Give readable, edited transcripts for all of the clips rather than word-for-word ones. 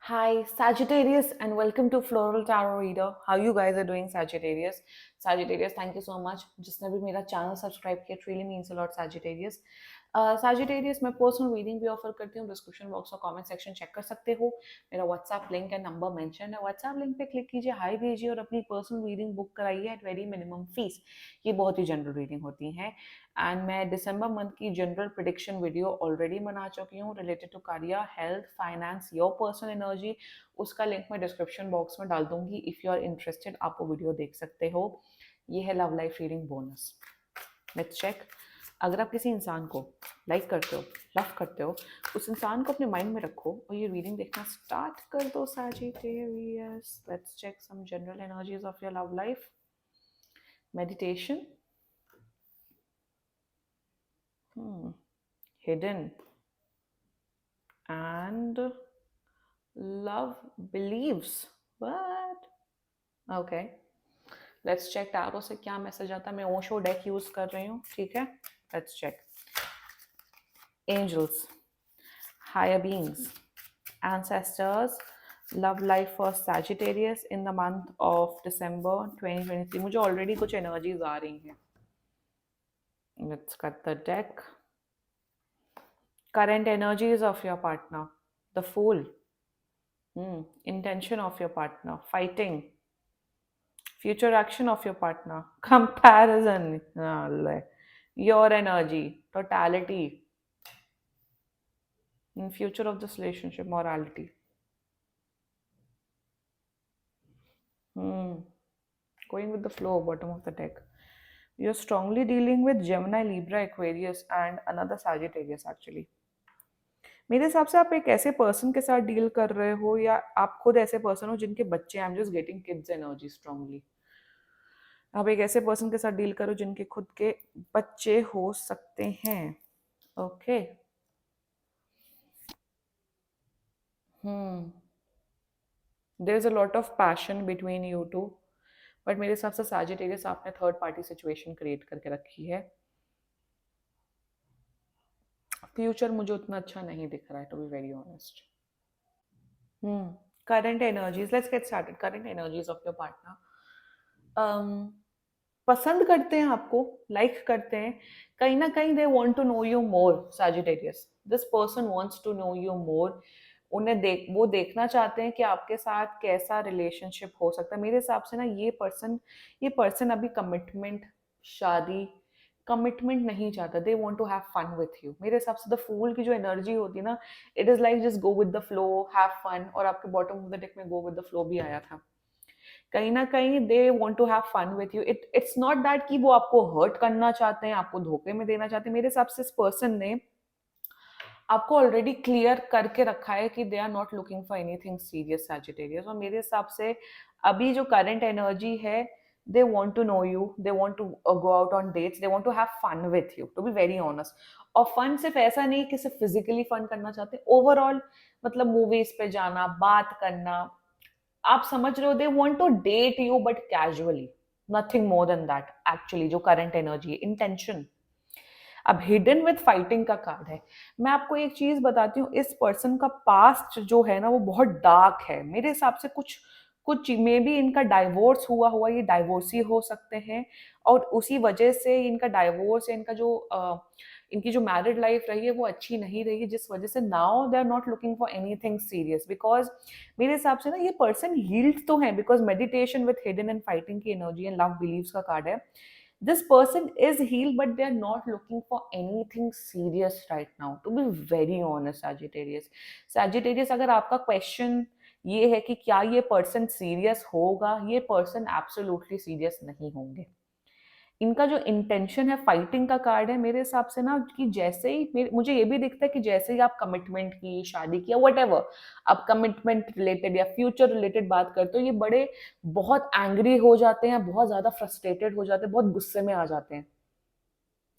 Hi, Sagittarius, and welcome to Floral Tarot Reader. How you guys are doing, Sagittarius? Sagittarius, thank you so much. जिसने भी मेरा channel subscribe किया, it really means a lot, Sagittarius. Sagittarius, मैं personal reading भी offer करती हूँ. Description box और comment section check कर सकते हो. मेरा व्हाट्सएप लिंक है, नंबर मेंशन है. व्हाट्सएप लिंक पे क्लिक कीजिए, हाई भेजिए और अपनी पर्सनल रीडिंग बुक कराइए एट वेरी मिनिमम फीस. ये बहुत ही जनरल रीडिंग होती है. एंड मैं दिसंबर मंथ की जनरल प्रिडिक्शन वीडियो ऑलरेडी बना चुकी हूँ related to career, health, finance, your personal energy. उसका लिंक मैं डिस्क्रिप्शन बॉक्स में डाल दूंगी. इफ़ यू आर इंटरेस्टेड आप वो वीडियो देख सकते हो. ये है love life reading bonus. Let's check. अगर आप किसी इंसान को लाइक करते हो, लव करते हो, उस इंसान को अपने माइंड में रखो और ये रीडिंग देखना स्टार्ट कर दो, Sagittarius. Let's check some general energies of your love life. Meditation. Hidden and love beliefs. What? Okay. Let's check tarot से क्या मैसेज आता है. मैं ओशो डेक यूज कर रही हूँ, ठीक है. Let's check. Angels, higher beings, ancestors, love life for Sagittarius in the month of December 2023. मुझे ऑलरेडी कुछ एनर्जीज आ रही हैं. Let's cut the deck. Current energies of your partner. The Fool. Intention of your partner. Fighting. Future action of your partner. Comparison. Your energy. Totality. In future of this relationship. Morality. Going with the flow. Bottom of the deck. You're strongly dealing with Gemini, Libra, Aquarius and another Sagittarius actually. मेरे हिसाब से आप एक ऐसे person के साथ deal कर रहे हो या आप खुद ऐसे पर्सन हो जिनके बच्चे. I am just getting kids energy strongly. आप एक ऐसे पर्सन के साथ डील करो जिनके खुद के बच्चे हो सकते हैं. Okay. There is a lot of passion between you two. But मेरे हिसाब से सैजिटेरियस आपने थर्ड पार्टी सिचुएशन क्रिएट करके रखी है. फ्यूचर मुझे उतना अच्छा नहीं दिख रहा है, to be very honest. Current energies. Let's get started. Current energies of your partner. पसंद करते हैं आपको, लाइक करते हैं. कहीं ना कहीं they want to know you more, Sagittarius. This person wants to know you more. वो देखना चाहते हैं कि आपके साथ कैसा रिलेशनशिप हो सकता है. मेरे हिसाब से ना ये पर्सन अभी कमिटमेंट, शादी, कमिटमेंट नहीं चाहता. They want to have fun with you. मेरे हिसाब से द फूल की जो एनर्जी होती है ना, it is like just go with the flow, have fun. और आपके बॉटम ऑफ द डेक में गो विद द फ्लो भी आया था. कहीं ना कहीं they want to have fun with you. It's not that कि वो आपको हर्ट करना चाहते हैं, आपको धोखे में देना चाहते हैं. मेरे हिसाब से इस पर्सन ने आपको ऑलरेडी क्लियर करके रखा है कि they are not looking for anything serious, Sagittarius. और मेरे हिसाब से अभी जो करंट एनर्जी है, they want to know you, they want to go out on dates, they want to have fun with you, to be very honest. और fun सिर्फ ऐसा नहीं कि सिर्फ फिजिकली फन करना चाहते हैं, ओवरऑल मतलब मूवीज पे जाना, बात करना. आप समझ रहे हो. They want to date you but casually, nothing more than that. Actually जो करंट एनर्जी है, इंटेंशन. अब हिडन विद फाइटिंग का कार्ड है. मैं आपको एक चीज बताती हूँ. इस पर्सन का पास्ट जो है ना, वो बहुत डार्क है. मेरे हिसाब से कुछ कुछ मे बी इनका डाइवोर्स हुआ हुआ, ये डाइवोर्सी हो सकते हैं. और उसी वजह से इनका डाइवोर्स या इनकी जो मैरिड लाइफ रही है वो अच्छी नहीं रही, जिस वजह से now they are not looking for anything serious. Because मेरे हिसाब से ना ये पर्सन हील्ड तो है, because meditation with hidden and fighting की एनर्जी एंड लव बिलीव्स का कार्ड है. This person is healed but they are not looking for anything serious right now, to be very honest, Sagittarius. अगर आपका question ये है कि क्या ये पर्सन सीरियस होगा, ये पर्सन एब्सोल्युटली सीरियस नहीं होंगे. इनका जो इंटेंशन है, फाइटिंग का कार्ड है. मेरे हिसाब से ना कि जैसे ही मुझे ये भी दिखता है कि जैसे ही आप कमिटमेंट की, शादी की, वट एवर आप कमिटमेंट रिलेटेड या फ्यूचर रिलेटेड बात करते हो, ये बड़े बहुत एंग्री हो जाते हैं, बहुत ज्यादा फ्रस्ट्रेटेड हो जाते हैं, बहुत गुस्से में आ जाते हैं.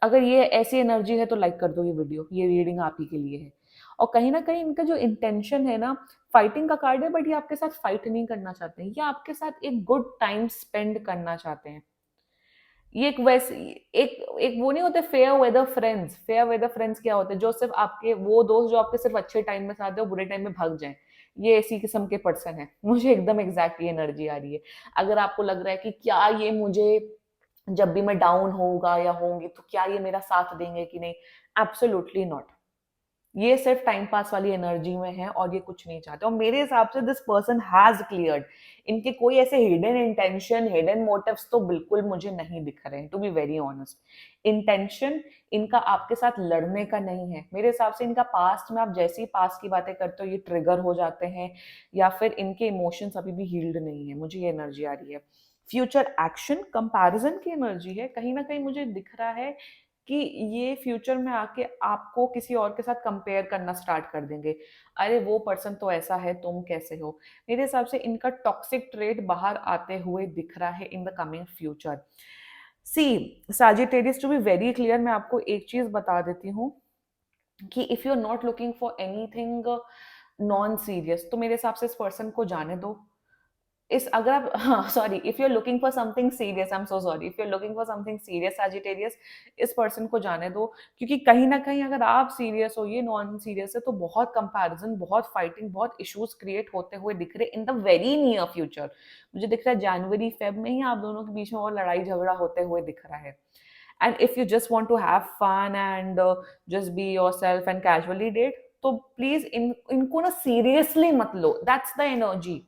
अगर ये ऐसी एनर्जी है तो लाइक कर दो ये वीडियो. ये रीडिंग आप ही के लिए है. और कहीं ना कहीं इनका जो इंटेंशन है ना, फाइटिंग का कार्ड है, बट ये आपके साथ फाइट नहीं करना चाहते हैं. ये आपके साथ एक गुड टाइम स्पेंड करना चाहते हैं. ये एक वैसे एक एक वो नहीं होते fair weather friends. Fair weather friends क्या होते हैं? जो सिर्फ आपके वो दोस्त जो आपके सिर्फ अच्छे टाइम में साथ है, बुरे टाइम में भाग जाएं. ये इसी किस्म के पर्सन है, मुझे एकदम एग्जैक्ट ये एनर्जी आ रही है। अगर आपको लग रहा है कि क्या ये मुझे जब भी मैं डाउन होगा या होंगी तो क्या ये मेरा साथ देंगे कि नहीं, एब्सोल्युटली नॉट। ये सिर्फ टाइम पास वाली एनर्जी में है और ये कुछ नहीं चाहते। और मेरे हिसाब से दिस पर्सन हैज क्लियर्ड, इनके कोई ऐसे हिडन इंटेंशन, हिडन मोटिव्स तो बिल्कुल मुझे नहीं दिख रहे हैं, to be very honest. Intention इनका आपके साथ लड़ने का नहीं है मेरे हिसाब से। इनका पास्ट में आप जैसे ही पास्ट की बातें करते हो ये ट्रिगर हो जाते हैं, या फिर इनके इमोशंस अभी भी हील्ड नहीं है, मुझे ये एनर्जी आ रही है। फ्यूचर एक्शन कंपैरिजन की एनर्जी है, कहीं ना कहीं मुझे दिख रहा है कि ये फ्यूचर में आके आपको किसी और के साथ कंपेयर करना स्टार्ट कर देंगे। अरे वो पर्सन तो ऐसा है, तुम कैसे हो। मेरे हिसाब से इनका टॉक्सिक ट्रेट बाहर आते हुए दिख रहा है in the coming future. See Sagittarius, to be very clear, मैं आपको एक चीज बता देती हूँ कि if you are not looking for anything non serious तो मेरे हिसाब से इस पर्सन को जाने दो। इस अगर आप हाँ sorry, if you are looking for something serious, I am so sorry, if you are looking for something serious Sagittarius, इस पर्सन को जाने दो। क्योंकि कहीं ना कहीं अगर आप सीरियस हो, ये नॉन सीरियस है, तो बहुत कंपैरिजन, बहुत फाइटिंग, बहुत इश्यूज क्रिएट होते हुए दिख रहे in the very near future. मुझे दिख रहा है जनवरी फेब में ही आप दोनों के बीच में और लड़ाई झगड़ा होते हुए दिख रहा है। And if you just want to have fun and just be yourself and casually date, तो प्लीज इनको ना सीरियसली मत लो, दैट्स द एनर्जी।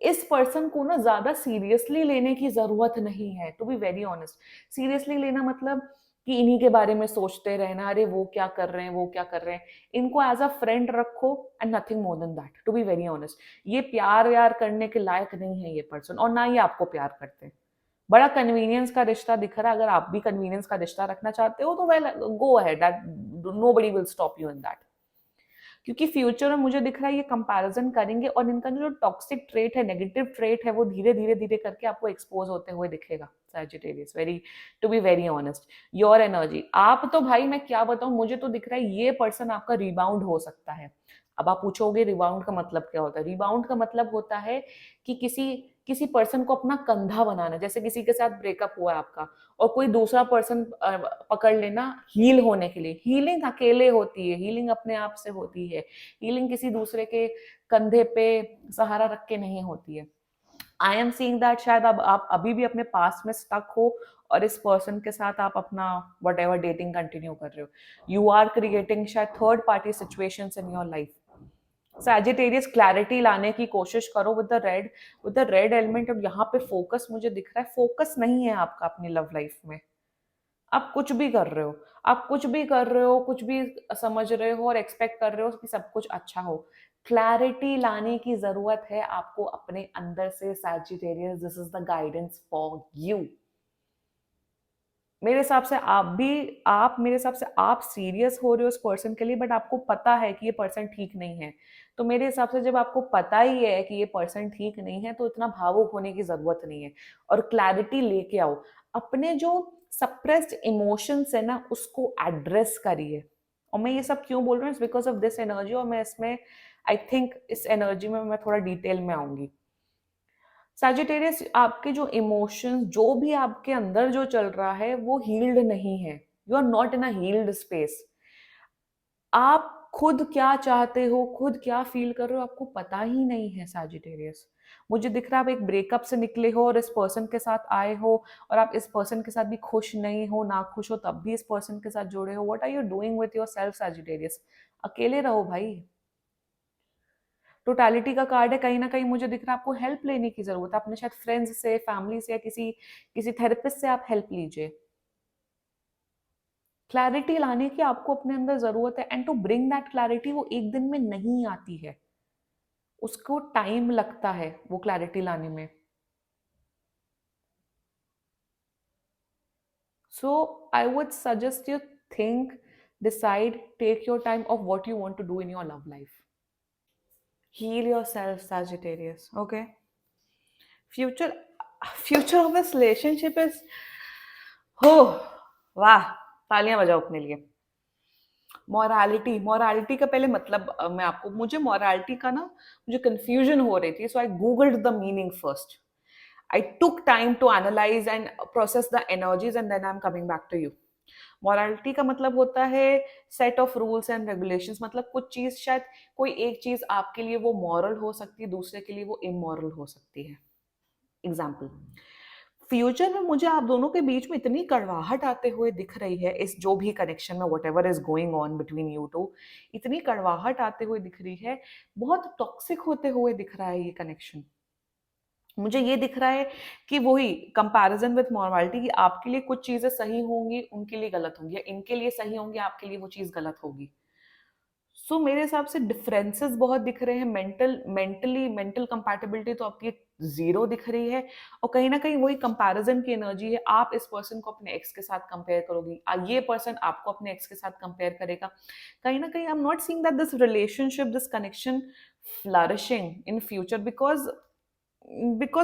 इस पर्सन को ना ज्यादा सीरियसली लेने की जरूरत नहीं है, to be very honest. Seriously लेना मतलब कि इन्हीं के बारे में सोचते रहना, अरे वो क्या कर रहे हैं, वो क्या कर रहे हैं। इनको एज अ फ्रेंड रखो and nothing more than that, to be very honest. ये प्यार व्यार करने के लायक नहीं है ये पर्सन, और ना ही आपको प्यार करते हैं। बड़ा कन्वीनियंस का रिश्ता दिख रहा है। अगर आप भी कन्वीनियंस का रिश्ता रखना चाहते हो तो well go ahead, that nobody will stop you in that. क्योंकि फ्यूचर में मुझे दिख रहा है ये कंपैरिजन करेंगे और इनका जो टॉक्सिक ट्रेट है, नेगेटिव ट्रेट है, वो धीरे धीरे धीरे करके आपको एक्सपोज होते हुए दिखेगा। Sagittarius, very to be very honest, your energy, आप तो भाई मैं क्या बताऊं, मुझे तो दिख रहा है ये पर्सन आपका रिबाउंड हो सकता है। अब आप पूछोगे रिबाउंड का मतलब क्या होता है? रिबाउंड का मतलब होता है कि किसी किसी पर्सन को अपना कंधा बनाना। जैसे किसी के साथ ब्रेकअप हुआ है आपका और कोई दूसरा पर्सन पकड़ लेना हील होने के लिए। हीलिंग अकेले होती है, हीलिंग अपने आप से होती है, हीलिंग किसी दूसरे के कंधे पे सहारा रख के नहीं होती है। आई एम सीइंग दैट शायद अब आप अभी भी अपने पास में स्टक हो और इस पर्सन के साथ आप अपना वट एवर डेटिंग कंटिन्यू कर रहे हो। यू आर क्रिएटिंग शायद third party situations in your life. Sagittarius, clarity लाने की कोशिश करो विद द रेड एलिमेंट। और यहाँ पे फोकस मुझे दिख रहा है, फोकस नहीं है आपका अपनी लव लाइफ में। आप कुछ भी कर रहे हो, आप कुछ भी कर रहे हो, कुछ भी समझ रहे हो और एक्सपेक्ट कर रहे हो कि सब कुछ अच्छा हो। क्लैरिटी लाने की जरूरत है आपको अपने अंदर से Sagittarius, this is the guidance for you. मेरे हिसाब से आप मेरे हिसाब से आप सीरियस हो रहे हो उस पर्सन के लिए, बट आपको पता है कि ये पर्सन ठीक नहीं है। तो मेरे हिसाब से जब आपको पता ही है कि ये पर्सन ठीक नहीं है तो इतना भावुक होने की जरूरत नहीं है। और क्लैरिटी लेके आओ, अपने जो सप्रेस्ड इमोशंस है ना उसको एड्रेस करिए। और मैं ये सब क्यों बोल रहा हूँ, it's because of this energy. और मैं इसमें आई थिंक इस एनर्जी में मैं थोड़ा डिटेल में आऊंगी। सैजिटेरियस, आपके जो इमोशंस, जो भी आपके अंदर जो चल रहा है वो हील्ड नहीं है। You are not in a healed space. आप खुद क्या चाहते हो, खुद क्या फील कर रहे हो, आपको पता ही नहीं है सैजिटेरियस। मुझे दिख रहा है आप एक ब्रेकअप से निकले हो और इस पर्सन के साथ आए हो, और आप इस पर्सन के साथ भी खुश नहीं हो, ना खुश हो तब भी इस पर्सन के साथ जुड़े हो। What are you doing with your self Sagittarius? अकेले रहो भाई। टोटलिटी का कार्ड है, कहीं ना कहीं मुझे दिख रहा है आपको हेल्प लेने की जरूरत है। अपने शायद फ्रेंड्स से, फैमिली से, या किसी किसी थेरेपिस्ट से आप हेल्प लीजिए। क्लैरिटी लाने की आपको अपने अंदर जरूरत है। And to bring that clarity, वो एक दिन में नहीं आती है, उसको टाइम लगता है वो क्लैरिटी लाने में। So I would suggest you think, decide, take your time of what you want to do in your love life. Heal your self Sagittarius, okay? Future future of this relationship is, हो, वाह, तालियां बजाओ अपने लिए। Morality, morality का पहले मतलब मैं आपको, मुझे मॉरालिटी का ना मुझे कंफ्यूजन हो रही थी, so I googled the meaning first. I took time to analyse and process the energies and then I am coming back to you. Morality का मतलब होता है set of rules and regulations, मतलब कुछ चीज शायद कोई एक चीज आपके लिए वो मॉरल हो सकती है, दूसरे के लिए वो इमोरल हो सकती है। एग्जाम्पल, फ्यूचर में मुझे आप दोनों के बीच में इतनी कड़वाहट आते हुए दिख रही है, इस जो भी कनेक्शन में whatever is going on between you two, इतनी कड़वाहट आते हुए दिख रही है, बहुत टॉक्सिक होते हुए दिख रहा है ये कनेक्शन। मुझे ये दिख रहा है कि वही कंपैरिजन विथ मॉरलिटी, कि आपके लिए कुछ चीजें सही होंगी उनके लिए गलत होंगी, या इनके लिए सही होंगी आपके लिए वो चीज गलत होगी। सो मेरे हिसाब से डिफरेंसेस बहुत दिख रहे हैं, मेंटल कंपैटिबिलिटी तो आपकी जीरो दिख रही है, और कहीं ना कहीं वही कंपैरिजन की एनर्जी है। आप इस पर्सन को अपने एक्स के साथ कंपेयर करोगी, ये पर्सन आपको अपने एक्स के साथ कंपेयर करेगा। कहीं ना कहीं I am not seeing that this relationship, this connection flourishing in future, because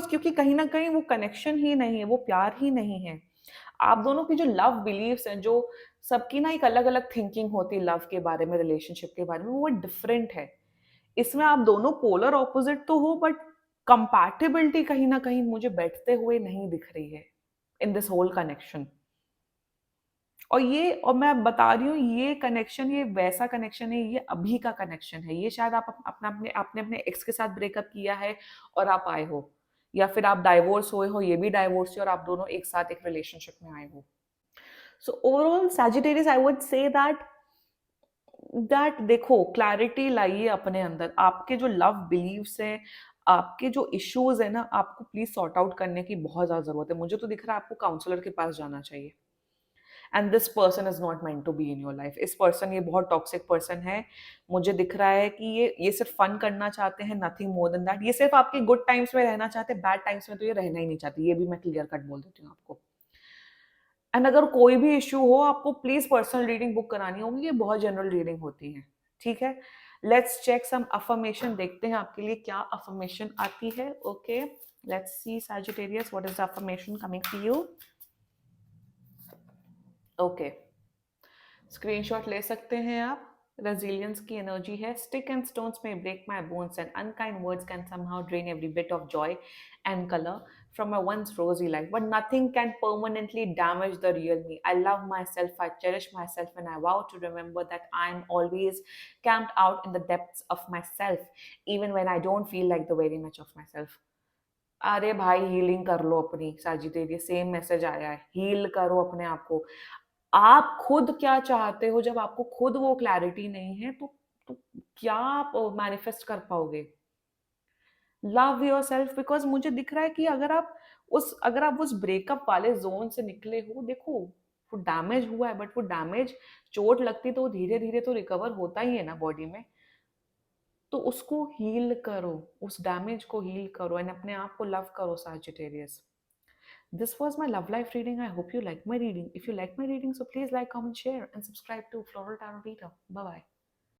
क्योंकि कहीं ना कहीं वो कनेक्शन ही नहीं है, वो प्यार ही नहीं है। आप दोनों की जो लव बिलीव्स हैं, जो सबकी ना एक अलग अलग थिंकिंग होती है लव के बारे में, रिलेशनशिप के बारे में, वो डिफरेंट है। इसमें आप दोनों पोलर ऑपोजिट तो हो, बट कंपैटिबिलिटी कहीं ना कहीं मुझे बैठते हुए नहीं दिख रही है इन दिस होल कनेक्शन। और मैं बता रही हूँ, ये कनेक्शन, ये वैसा कनेक्शन है, ये अभी का कनेक्शन है। ये शायद आप अपना अपने आपने अपने एक्स के साथ ब्रेकअप किया है और आप आए हो, या फिर आप डाइवोर्स हुए हो, ये भी डाइवोर्स है, और आप दोनों एक साथ एक रिलेशनशिप में आए हो। So overall Sagittarius, I would say that देखो, क्लैरिटी लाइए अपने अंदर। आपके जो लव बिलीव्स हैं, आपके जो इश्यूज है ना, आपको प्लीज सॉर्ट आउट करने की बहुत ज्यादा जरूरत है। मुझे तो दिख रहा है आपको काउंसलर के पास जाना चाहिए। And this person is not meant to be in your life. इस पर्सन, ये बहुत टॉक्सिक पर्सन है। मुझे दिख रहा है कि ये सिर्फ फन करना चाहते हैं, नथिंग मोर देन दैट। ये सिर्फ आपके गुड टाइम्स में रहना चाहते हैं, बैड टाइम्स में तो ये रहना ही नहीं चाहते। ये भी मैं क्लियर कट बोल देती हूँ आपको। एंड अगर कोई भी इशू हो, आपको प्लीज पर्सनल रीडिंग बुक करानी होगी, ये बहुत जनरल रीडिंग होती है। ठीक है, लेट्स चेक सम अफर्मेशन, देखते हैं आपके लिए क्या अफर्मेशन आती है। Okay, let's see Sagittarius, what is the affirmation coming to you. Okay, screenshot ले सकते हैं आप। रेजिलियंस की एनर्जी है, stick and stones may break my bones and unkind words can somehow drain every bit of joy and colour from my once rosy life, but nothing can permanently damage the real me. I love myself, I cherish myself, and I vow to remember that I am always camped out in the depths of myself, even when I don't feel like the very much of myself. अरे भाई, healing कर लो अपनी। Sagittarius, same message आया है, heal करो अपने आप को। आप खुद क्या चाहते हो, जब आपको खुद वो क्लैरिटी नहीं है, तो क्या आप मैनिफेस्ट कर पाओगे? लव योर सेल्फ, बिकॉज मुझे दिख रहा है कि अगर आप उस ब्रेकअप वाले जोन से निकले हो, देखो वो डैमेज हुआ है, बट वो डैमेज, चोट लगती तो धीरे धीरे तो रिकवर होता ही है ना बॉडी में। तो उसको हील करो, उस डैमेज को हील करो, एंड अपने आप को लव करो Sagittarius. This was my love life reading. I hope you liked my reading. If you like my reading, so please like, comment, share, and subscribe to Floral Tarot Reader. Bye bye.